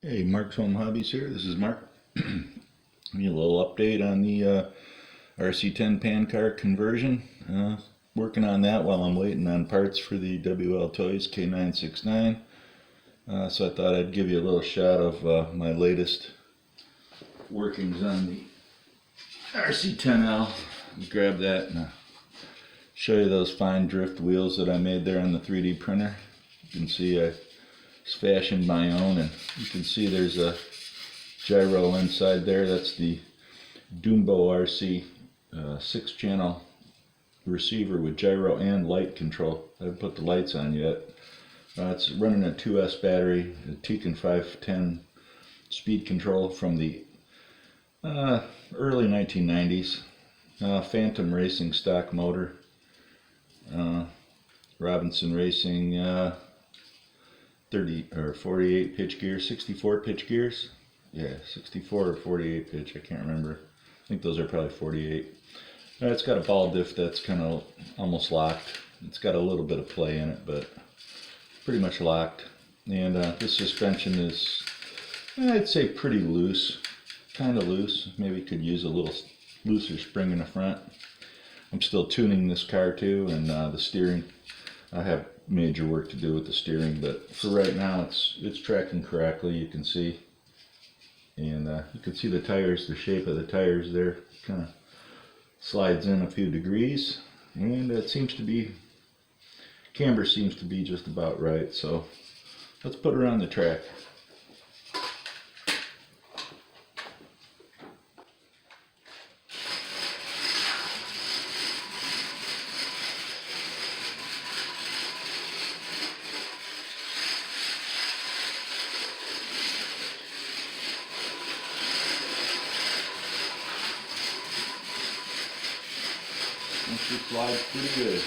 Hey, Mark's Home Hobbies here. This is Mark. Give me a little update on the RC10 pan car conversion. Working on that while I'm waiting on parts for the WL Toys K969. So I thought I'd give you a little shot of my latest workings on the RC10L. Grab that and show you those fine drift wheels that I made there on the 3D printer. You can see I fashioned my own, and you can see there's a gyro inside there. That's the Dumbo RC 6-channel receiver with gyro and light control. I haven't put the lights on yet. It's running a 2S battery, a Tekin 510 speed control from the early 1990s. Phantom Racing stock motor. Robinson Racing 30 or 48 pitch gears, 64 pitch gears. Yeah, 64 or 48 pitch, I can't remember. I think those are probably 48. It's got a ball diff that's kind of almost locked. It's got a little bit of play in it, but pretty much locked. And this suspension is, I'd say, pretty loose. Kind of loose. Maybe could use a little looser spring in the front. I'm still tuning this car too, and the steering. I have major work to do with the steering, but for right now it's tracking correctly, you can see. And you can see the tires, the shape of the tires there kind of slides in a few degrees, and it seems to be, camber seems to be just about right. So let's put her on the track. And she slides pretty good.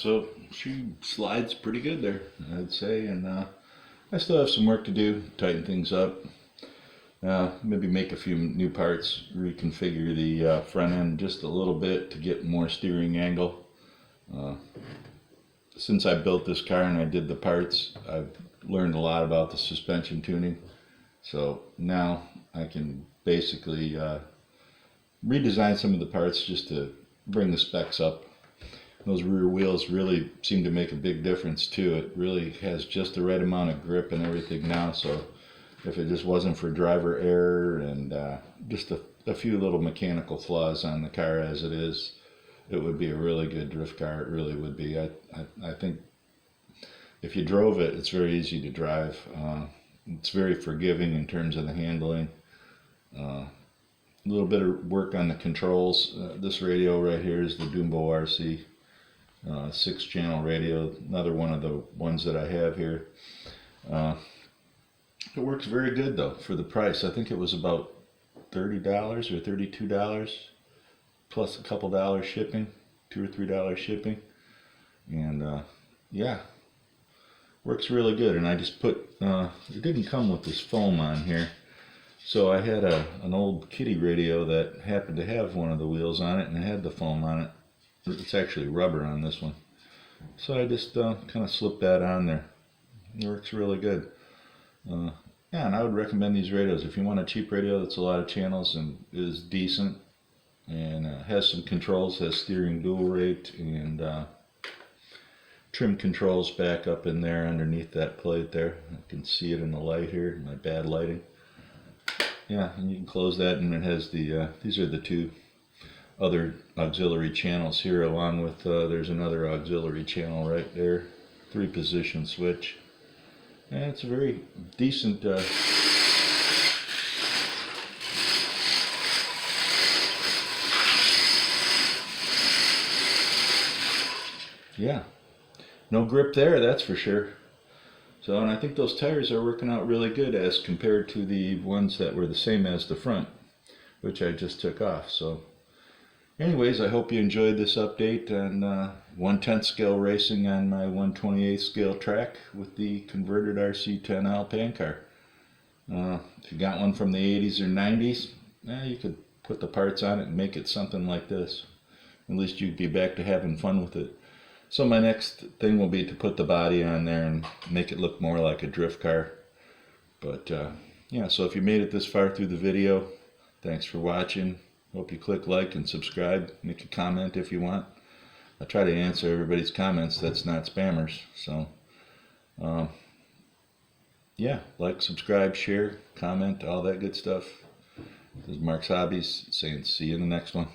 so she slides pretty good there, I'd say, and I still have some work to do, tighten things up, maybe make a few new parts, reconfigure the front end just a little bit to get more steering angle. Since I built this car and I did the parts, I've learned a lot about the suspension tuning, so now I can basically redesign some of the parts just to bring the specs up. Those rear wheels really seem to make a big difference too. It really has just the right amount of grip and everything now, so if it just wasn't for driver error and just a few little mechanical flaws on the car as it is, it would be a really good drift car. It really would be. I think if you drove it, it's very easy to drive. It's very forgiving in terms of the handling. A little bit of work on the controls. This radio right here is the Dumbo RC 6-channel radio, another one of the ones that I have here. It works very good though for the price. I think it was about $30 or $32 plus a couple dollars shipping, $2 or $3 shipping, and yeah, works really good. And I just put it didn't come with this foam on here, so I had an old Kitty radio that happened to have one of the wheels on it and it had the foam on it. It's actually rubber on this one, so I just kind of slipped that on there. It works really good. Yeah, and I would recommend these radios if you want a cheap radio that's a lot of channels and is decent and has some controls, has steering dual rate and trim controls back up in there underneath that plate there. I can see it in the light here, my bad lighting. Yeah, and you can close that, and it has the these are the two other auxiliary channels here, along with there's another auxiliary channel right there, 3-position switch, and it's a very decent yeah, no grip there, that's for sure. So, and I think those tires are working out really good as compared to the ones that were the same as the front, which I just took off. So anyways, I hope you enjoyed this update on 1/10 scale racing on my 1/28 scale track with the converted RC10 Alpine car. If you got one from the 80s or 90s, you could put the parts on it and make it something like this. At least you'd be back to having fun with it. So my next thing will be to put the body on there and make it look more like a drift car. But yeah, so if you made it this far through the video, thanks for watching. Hope you click like and subscribe. Make a comment if you want. I try to answer everybody's comments that's not spammers. So yeah, like, subscribe, share, comment, all that good stuff. This is Mark's Hobbies saying see you in the next one.